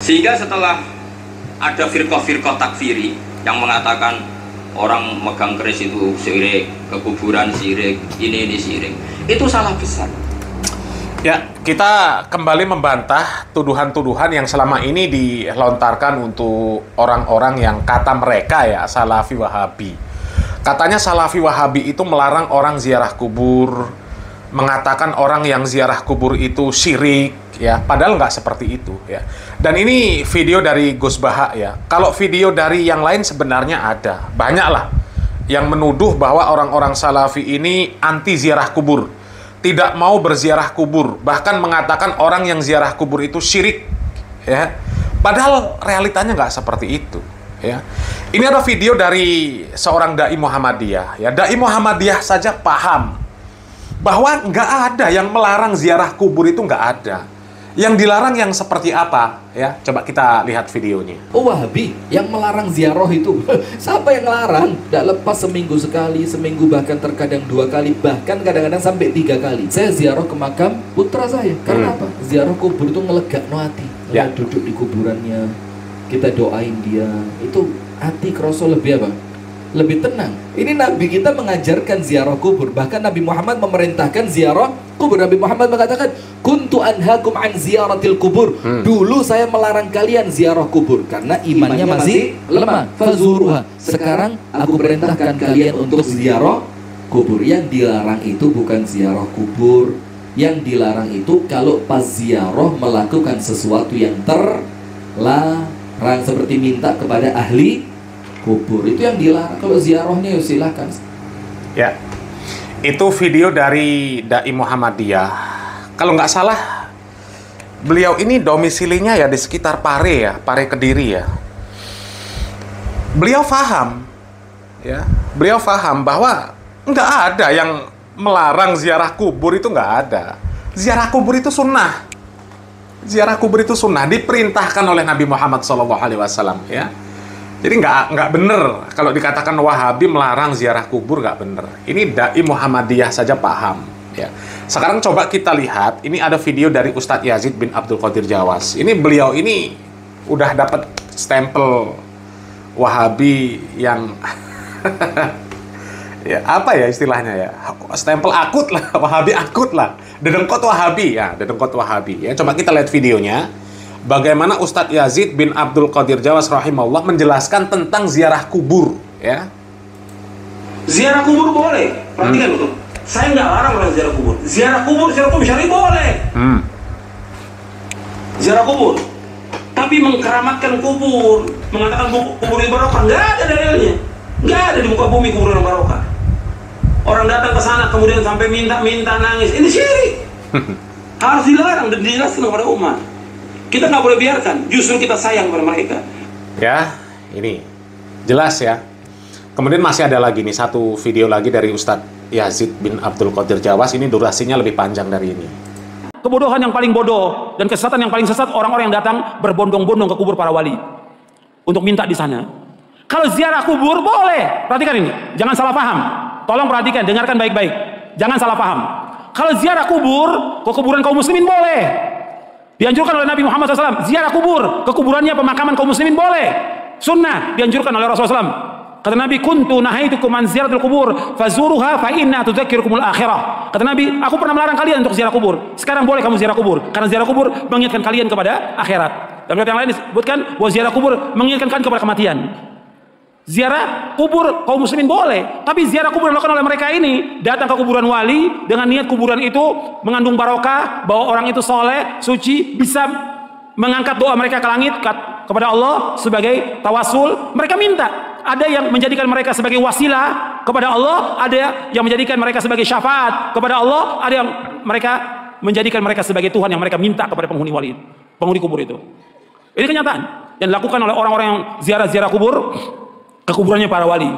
Sehingga setelah ada firqah-firqah takfiri yang mengatakan orang megang keris itu syirik, ke kuburan syirik, ini syirik, itu salah besar. Ya, kita kembali membantah tuduhan-tuduhan yang selama ini dilontarkan untuk orang-orang yang kata mereka ya Salafi Wahabi. Katanya Salafi Wahabi itu melarang orang ziarah kubur, mengatakan orang yang ziarah kubur itu syirik, ya. Padahal nggak seperti itu, ya. Dan ini video dari Gus Baha, ya. Kalau video dari yang lain sebenarnya ada, banyak lah yang menuduh bahwa orang-orang Salafi ini anti ziarah kubur, tidak mau berziarah kubur, bahkan mengatakan orang yang ziarah kubur itu syirik, ya. Padahal realitanya nggak seperti itu, ya. Ini ada video dari seorang dai Muhammadiyah, ya. Dai Muhammadiyah saja paham bahwa nggak ada yang melarang ziarah kubur, itu nggak ada. Yang dilarang yang seperti apa, ya? Coba kita lihat videonya. Oh, Wahabi yang melarang ziarah itu. Siapa yang larang? Tidak lepas seminggu sekali, seminggu bahkan terkadang 2 kali, bahkan kadang-kadang sampai 3 kali. Saya ziarah ke makam putra saya. Karena apa? Ziarah kubur itu ngelegakno hati. Ya. Duduk di kuburannya, kita doain dia. Itu hati kroso lebih apa? Lebih tenang. Ini Nabi kita mengajarkan ziarah kubur. Bahkan Nabi Muhammad memerintahkan ziarah kubur. Nabi Muhammad mengatakan, kuntu anhakum an ziyaratil kubur. Dulu saya melarang kalian ziarah kubur karena imannya masih lemah. Fazuruha. Sekarang aku perintahkan kalian untuk ziarah kubur. Yang dilarang itu bukan ziarah kubur. Yang dilarang itu kalau pas ziarah melakukan sesuatu yang terlarang, seperti minta kepada ahli kubur. Itu yang dilarang. Kalau ziarahnya ya silakan. Ya, itu video dari dai Muhammadiyah. Kalau nggak salah, beliau ini domisilinya ya di sekitar Pare ya, Pare Kediri ya. Beliau paham, ya, beliau paham bahwa nggak ada yang melarang ziarah kubur, itu nggak ada. Ziarah kubur itu sunnah. Ziarah kubur itu sunnah, diperintahkan oleh Nabi Muhammad SAW, ya. Jadi nggak bener kalau dikatakan Wahabi melarang ziarah kubur, nggak bener. Ini dai Muhammadiyah saja paham, ya. Sekarang coba kita lihat, ini ada video dari Ustadz Yazid bin Abdul Qadir Jawas. Ini beliau ini udah dapat stempel Wahabi yang ya apa ya istilahnya ya, stempel akut lah, Wahabi akut lah, dedengkot Wahabi ya, dedengkot Wahabi ya. Coba kita lihat videonya. Bagaimana Ustadz Yazid bin Abdul Qadir Jawas rahimahullah menjelaskan tentang ziarah kubur, ya. Ziarah kubur boleh, perhatikan dulu. Saya nggak larang orang ziarah kubur. Ziarah kubur syar'i boleh. Ziarah kubur, tapi mengkeramatkan kubur, mengatakan kubur ini barokah, nggak ada dalilnya. Nggak ada di muka bumi kubur yang barokah. Orang datang ke sana kemudian sampai minta nangis, ini syirik. Harus dilarang dan dijelaskan kepada umat. Kita nggak boleh biarkan, justru kita sayang pada mereka. Ya, ini jelas ya. Kemudian masih ada lagi nih, satu video lagi dari Ustadz Yazid bin Abdul Qadir Jawas. Ini durasinya lebih panjang dari ini. Kebodohan yang paling bodoh dan kesesatan yang paling sesat orang-orang yang datang berbondong-bondong ke kubur para wali untuk minta di sana. Kalau ziarah kubur boleh, perhatikan ini, jangan salah paham. Tolong perhatikan, dengarkan baik-baik, jangan salah paham. Kalau ziarah kubur ke kuburan kaum muslimin boleh. Dianjurkan oleh Nabi Muhammad SAW. Ziarah kubur ke kuburannya pemakaman kaum muslimin boleh. Sunnah dianjurkan oleh Rasulullah SAW. Kata Nabi, kuntu nahaitukum an ziyaratil kubur fazuruha fa inna tudzakirukumul akhirah. Kata Nabi, aku pernah melarang kalian untuk ziarah kubur. Sekarang boleh kamu ziarah kubur, karena ziarah kubur mengingatkan kalian kepada akhirat. Dan yang lain disebutkan bahwa ziarah kubur mengingatkan kalian kepada kematian. Ziarah kubur kaum muslimin boleh, tapi ziarah kubur yang dilakukan oleh mereka ini, datang ke kuburan wali dengan niat kuburan itu mengandung barokah, bahwa orang itu soleh, suci, bisa mengangkat doa mereka ke langit kepada Allah sebagai tawasul. Mereka minta, ada yang menjadikan mereka sebagai wasilah kepada Allah, ada yang menjadikan mereka sebagai syafaat kepada Allah, ada yang mereka menjadikan mereka sebagai Tuhan yang mereka minta kepada penghuni wali, penghuni kubur itu. Ini kenyataan yang dilakukan oleh orang-orang yang ziarah kubur ke kuburannya para wali.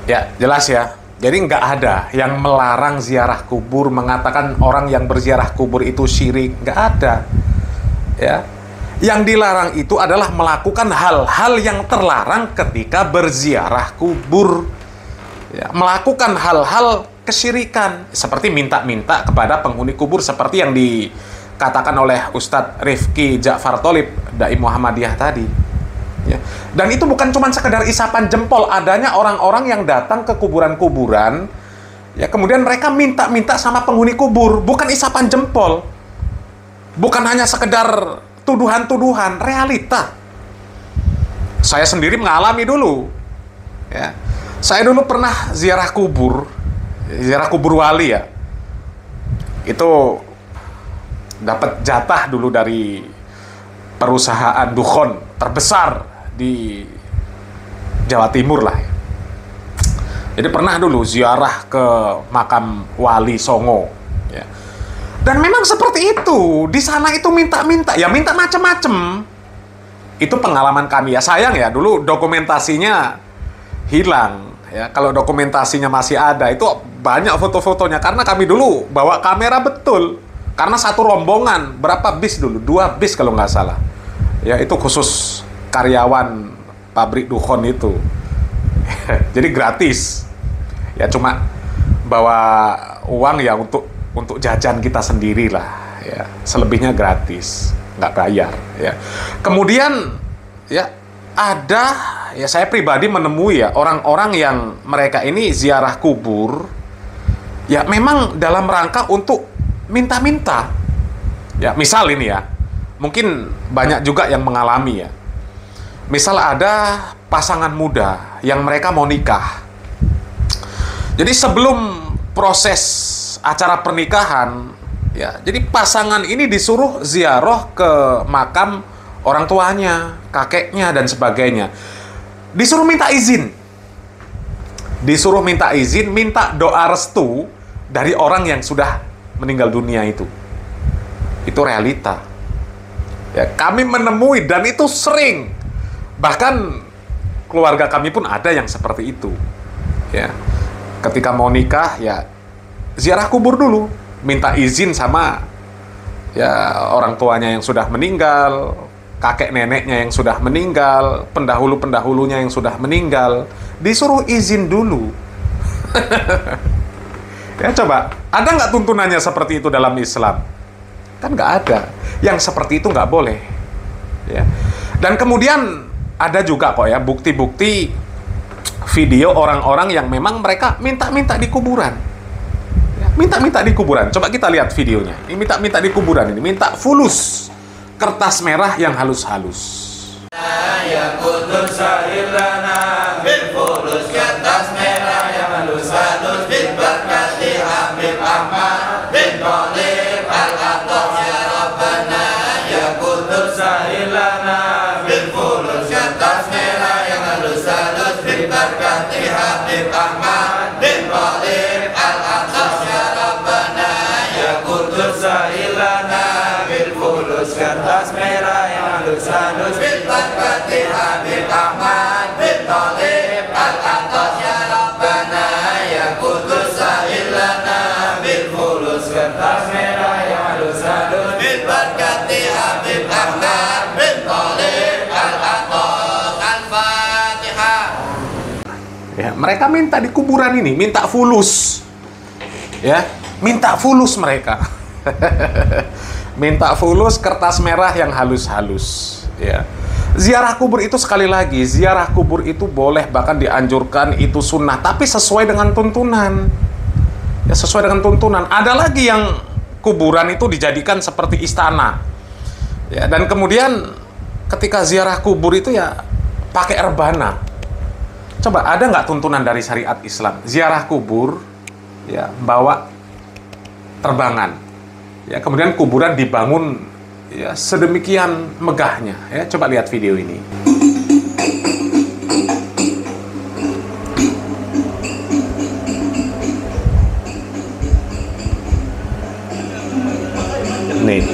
Ya, jelas ya. Jadi nggak ada yang melarang ziarah kubur, mengatakan orang yang berziarah kubur itu syirik. Nggak ada. Ya. Yang dilarang itu adalah melakukan hal-hal yang terlarang ketika berziarah kubur. Ya, melakukan hal-hal kesyirikan. Seperti minta-minta kepada penghuni kubur. Seperti yang dikatakan oleh Ustadz Rifki Ja'far Tholib, Dai Muhammadiyah tadi. Ya. Dan itu bukan cuma sekedar isapan jempol, adanya orang-orang yang datang ke kuburan-kuburan, ya kemudian mereka minta-minta sama penghuni kubur, bukan isapan jempol, bukan hanya sekedar tuduhan-tuduhan, realita. Saya sendiri mengalami dulu, ya. Saya dulu pernah ziarah kubur wali ya. Itu dapat jatah dulu dari perusahaan dukhon terbesar di Jawa Timur lah. Jadi pernah dulu ziarah ke makam Wali Songo. Ya. Dan memang seperti itu. Di sana itu minta-minta, ya minta macam-macam. Itu pengalaman kami ya. Sayang ya, dulu dokumentasinya hilang. Ya, kalau dokumentasinya masih ada, itu banyak foto-fotonya. Karena kami dulu bawa kamera betul. Karena satu rombongan, berapa bis dulu? 2 bis kalau nggak salah. Ya, itu khusus karyawan pabrik dukhon itu. Jadi gratis. Ya cuma bawa uang ya untuk jajan kita sendiri lah. Ya, selebihnya gratis, nggak bayar. Ya. Kemudian ya ada, ya saya pribadi menemui ya orang-orang yang mereka ini ziarah kubur. Ya memang dalam rangka untuk minta-minta. Ya misal ini ya, mungkin banyak juga yang mengalami ya. Misal ada pasangan muda yang mereka mau nikah. Jadi sebelum proses acara pernikahan, ya, jadi pasangan ini disuruh ziarah ke makam orang tuanya, kakeknya dan sebagainya. Disuruh minta izin. Disuruh minta izin, minta doa restu dari orang yang sudah meninggal dunia itu. Itu realita. Ya, kami menemui dan itu sering. Bahkan keluarga kami pun ada yang seperti itu. Ya. Ketika mau nikah ya ziarah kubur dulu, minta izin sama ya orang tuanya yang sudah meninggal, kakek neneknya yang sudah meninggal, pendahulu-pendahulunya yang sudah meninggal, disuruh izin dulu. Ya coba, ada nggak tuntunannya seperti itu dalam Islam? Kan nggak ada. Yang seperti itu nggak boleh. Ya. Dan kemudian ada juga kok ya bukti-bukti video orang-orang yang memang mereka minta-minta di kuburan. Ya, minta-minta di kuburan. Coba kita lihat videonya. Ini minta-minta di kuburan ini, minta fulus kertas merah yang halus-halus. Ya kudus sahilana bil fulus kertas merah yang halus-halus bil berkati Habib Ahmad bin Tholib al-Atas ya Rabbana. Ya kudus sahilana bil fulus kertas merah yang halus-halus bil berkati Habib Ahmad bin Tholib al-Atas ya Rabbana. Ya kudus sahilana bil fulus kertas merah yang halus-halus bil berkati Habib Ahmad bin Tholib al-Atas ya Rabbana. Ya kudus sahilana bil fulus kertas merah yang halus-halus bil berkati Habib Ahmad bin Tholib al-Atas. Al-Fatihah. Ya, mereka minta di kuburan ini, minta fulus. Ya, minta fulus mereka. Minta fulus kertas merah yang halus-halus. Ya. Ziarah kubur itu sekali lagi, ziarah kubur itu boleh, bahkan dianjurkan, itu sunnah, tapi sesuai dengan tuntunan. Ya, sesuai dengan tuntunan. Ada lagi yang kuburan itu dijadikan seperti istana. Ya, dan kemudian ketika ziarah kubur itu ya pakai rebana. Coba ada nggak tuntunan dari syariat Islam? Ziarah kubur, ya bawa terbangan, ya kemudian kuburan dibangun ya sedemikian megahnya. Ya coba lihat video ini. Nih.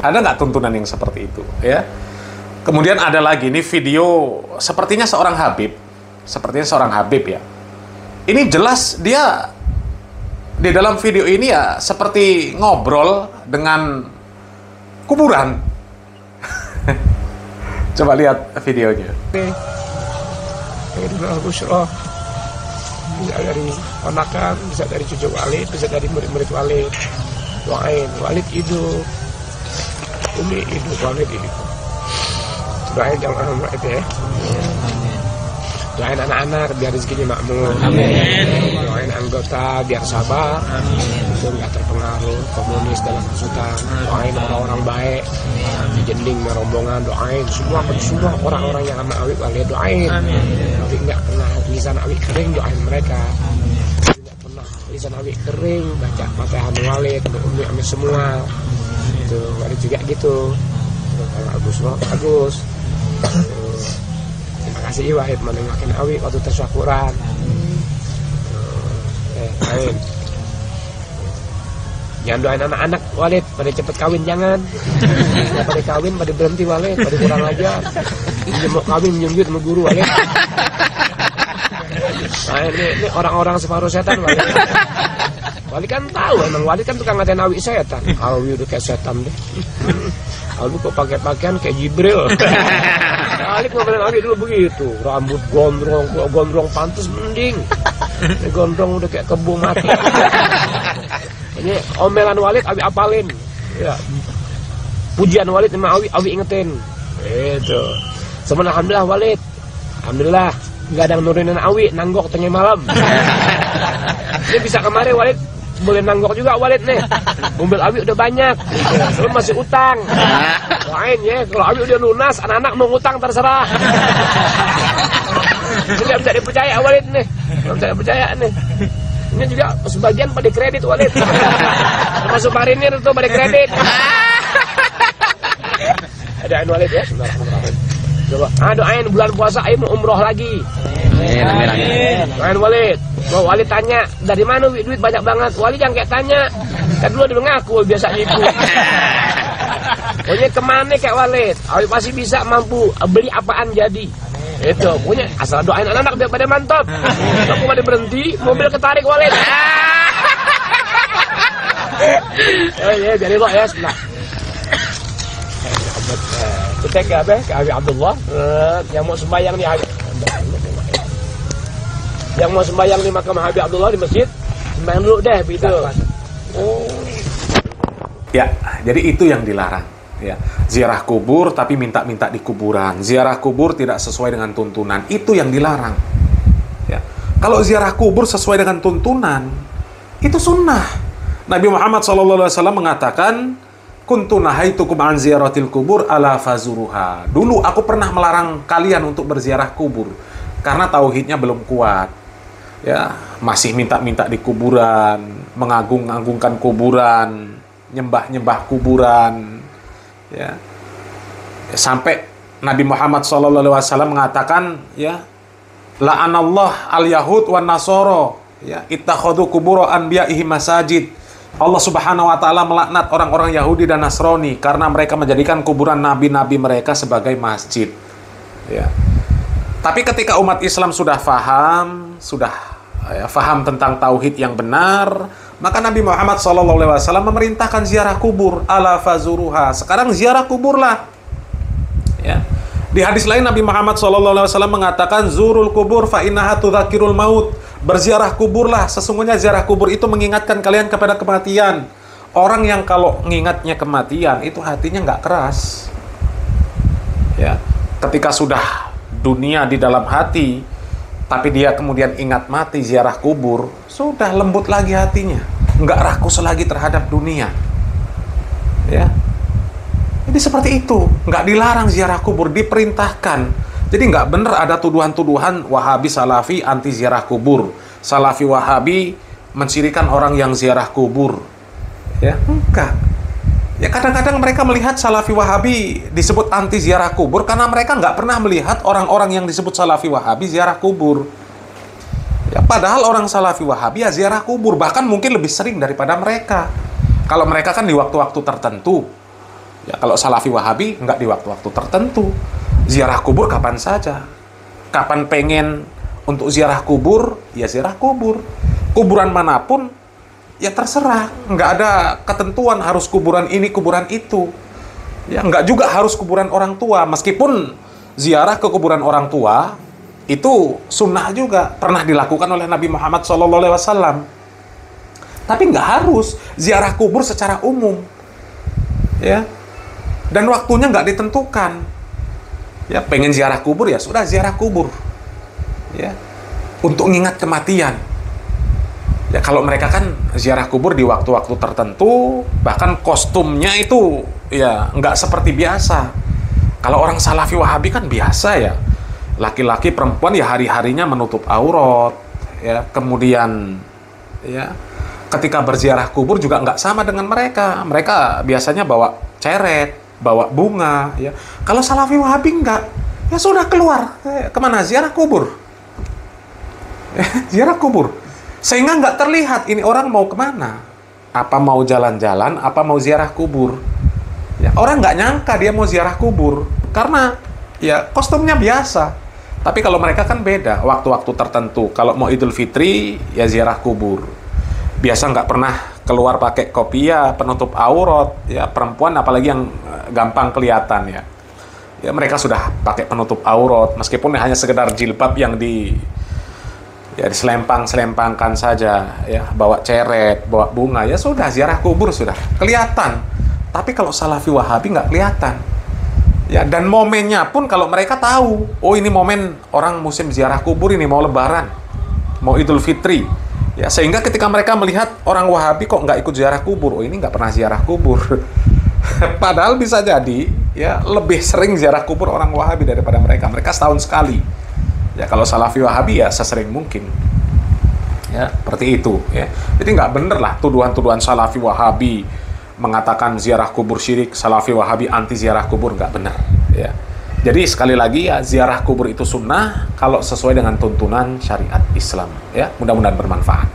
Ada nggak tuntunan yang seperti itu? Ya. Kemudian ada lagi nih video sepertinya seorang Habib ya. Ini jelas dia di dalam video ini ya seperti ngobrol dengan kuburan. Coba lihat videonya. Bisa dari ponakan, bisa dari cucu Walid, bisa dari murid-murid Walid. Doain Walid hidup, Umi hidup, Walid hidup. Doain jangan itu ya. Doain anak-anak biar rezekinya makmur. Doain anggota biar sabar, itu nggak terpengaruh komunis dalam hasutan. Doain orang-orang baik di jending rombongan, doain semua orang-orang yang sama Awi Walid doain. Tapi nggak pernah lisan Awi kering, doain mereka. Nggak pernah lisan Awi kering, baca Fatihah Walid untuk Umi Amin semua. Itu Walid juga gitu. Kalau Agus. Terima kasih Wahid menengakin Awi waktu tasyakuran. Amin. Jangan doain anak-anak Walid pada cepet kawin, jangan. Pada kawin pada berhenti Walid, pada kurang aja. Mau kawin menyunjut sama guru Walid. Nah, ini orang-orang separuh setan Walid. Walid kan tahu, emang Walid kan tukang ngatain Awi setan. Awi udah kayak setan deh. Awi kok pakai pakaian kayak Jibril. Walid ngomelin Awi dulu begitu, rambut gondrong pantas mending. Ini gondrong udah kayak kebo mati. Ini omelan Walid Awi apalin. Ya. Pujian Walid sama Awi ingetin. Itu. Sebenarnya alhamdulillah Walid. Alhamdulillah nggak ada nurunin Awi nanggok tengah malam. Ini bisa kemarin Walid boleh nanggok juga Walid nih. Mobil Awi udah banyak. Lu masih utang. Doain ya, kalau Awi udah lunas, anak-anak mau ngutang terserah. Ini nggak bisa dipercaya Walid nih. Nggak bisa dipercaya nih. Ini juga sebagian pada kredit Walid. Termasuk marinir itu pada kredit. Doain Walid ya. Coba, doain bulan puasa ayo mau umroh lagi. Doain Walid. Mau Walid tanya, dari mana duit banyak banget? Walid jangan kayak tanya. Kan dulu dia ngaku biasa nipu. Pokoknya kemana kayak Walid? Awi pasti bisa mampu beli apaan jadi. Itu, pokoknya asal doain anak-anak biar pada mantap. Aku pada berhenti, mobil ketarik Walid. Ya, jadi kok ya sebelah. Kita ke Abi Abdullah yang mau sembahyang di yang mau sembahyang di makam Habib Abdullah di masjid, sembahyang dulu deh begitu. Ya, jadi itu yang dilarang. Ya, ziarah kubur tapi minta-minta di kuburan. Ziarah kubur tidak sesuai dengan tuntunan, itu yang dilarang. Ya, kalau ziarah kubur sesuai dengan tuntunan, itu sunnah. Nabi Muhammad SAW mengatakan, kuntu nahaitukum an ziyaratil kubur ala fazuruha. Dulu aku pernah melarang kalian untuk berziarah kubur karena tauhidnya belum kuat. Ya, masih minta-minta di kuburan, mengagung-agungkan kuburan, nyembah-nyembah kuburan. Ya. Sampai Nabi Muhammad SAW mengatakan, ya, la'anallah al-yahud wan nasoro, ya, ittakhadhu kuburo anbiya'ihi masajid. Allah Subhanahu wa taala melaknat orang-orang Yahudi dan Nasrani karena mereka menjadikan kuburan nabi-nabi mereka sebagai masjid. Ya. Tapi ketika umat Islam sudah faham tentang tauhid yang benar, maka Nabi Muhammad SAW memerintahkan ziarah kubur ala fazuruha. Sekarang ziarah kuburlah. Ya. Di hadis lain Nabi Muhammad SAW mengatakan zurul kubur fa innaha tudzakirul maut. Berziarah kuburlah, sesungguhnya ziarah kubur itu mengingatkan kalian kepada kematian. Orang yang kalau mengingatnya kematian itu hatinya nggak keras. Ya, ketika sudah dunia di dalam hati, tapi dia kemudian ingat mati, ziarah kubur, sudah lembut lagi hatinya, nggak rakus lagi terhadap dunia. Ya, jadi seperti itu, nggak dilarang ziarah kubur, diperintahkan. Jadi nggak benar ada tuduhan-tuduhan Wahabi Salafi anti ziarah kubur, Salafi Wahabi mencirikan orang yang ziarah kubur. Ya, enggak. Ya kadang-kadang mereka melihat Salafi Wahabi disebut anti ziarah kubur karena mereka nggak pernah melihat orang-orang yang disebut Salafi Wahabi ziarah kubur. Ya, padahal orang Salafi Wahabi ya ziarah kubur, bahkan mungkin lebih sering daripada mereka. Kalau mereka kan di waktu-waktu tertentu, Ya, kalau Salafi Wahabi nggak di waktu-waktu tertentu. Ziarah kubur kapan saja. Kapan pengen untuk ziarah kubur, ya ziarah kubur. Kuburan manapun, ya terserah. Nggak ada ketentuan harus kuburan ini, kuburan itu. Ya, nggak juga harus kuburan orang tua. Meskipun ziarah ke kuburan orang tua, itu sunnah juga. Pernah dilakukan oleh Nabi Muhammad SAW. Tapi nggak harus ziarah kubur secara umum. Ya. Dan waktunya nggak ditentukan. Ya, pengen ziarah kubur ya sudah ziarah kubur. Ya, untuk mengingat kematian. Ya, kalau mereka kan ziarah kubur di waktu-waktu tertentu, bahkan kostumnya itu ya nggak seperti biasa. Kalau orang Salafi Wahabi kan biasa ya, laki-laki perempuan ya hari-harinya menutup aurat. Ya, kemudian ya ketika berziarah kubur juga nggak sama dengan mereka. Mereka biasanya bawa ceret, bawa bunga, ya. Kalau Salafi Wahabi enggak, ya sudah keluar. Kemana? Ziarah kubur. Ziarah kubur. Sehingga nggak terlihat ini orang mau kemana. Apa mau jalan-jalan, apa mau ziarah kubur. Ya, orang nggak nyangka dia mau ziarah kubur. Karena ya kostumnya biasa. Tapi kalau mereka kan beda, waktu-waktu tertentu. Kalau mau Idul Fitri, ya ziarah kubur. Biasa nggak pernah keluar pakai kopiah, penutup aurat, ya perempuan apalagi yang gampang kelihatan ya. Ya mereka sudah pakai penutup aurat, meskipun hanya sekedar jilbab yang diselempang-selempangkan saja, ya bawa ceret, bawa bunga, ya sudah ziarah kubur sudah kelihatan. Tapi kalau Salafi Wahabi nggak kelihatan. Ya, dan momennya pun kalau mereka tahu, oh ini momen orang musim ziarah kubur, ini mau Lebaran, mau Idul Fitri. Ya, sehingga ketika mereka melihat orang Wahabi kok nggak ikut ziarah kubur, oh ini nggak pernah ziarah kubur. Padahal bisa jadi ya lebih sering ziarah kubur orang Wahabi daripada mereka. Mereka setahun sekali. Ya, kalau Salafi Wahabi ya sesering mungkin. Ya, seperti itu. Ya, jadi nggak bener lah tuduhan-tuduhan Salafi Wahabi mengatakan ziarah kubur syirik, Salafi Wahabi anti ziarah kubur, nggak benar. Ya. Jadi sekali lagi ya ziarah kubur itu sunnah kalau sesuai dengan tuntunan syariat Islam. Ya, mudah-mudahan bermanfaat.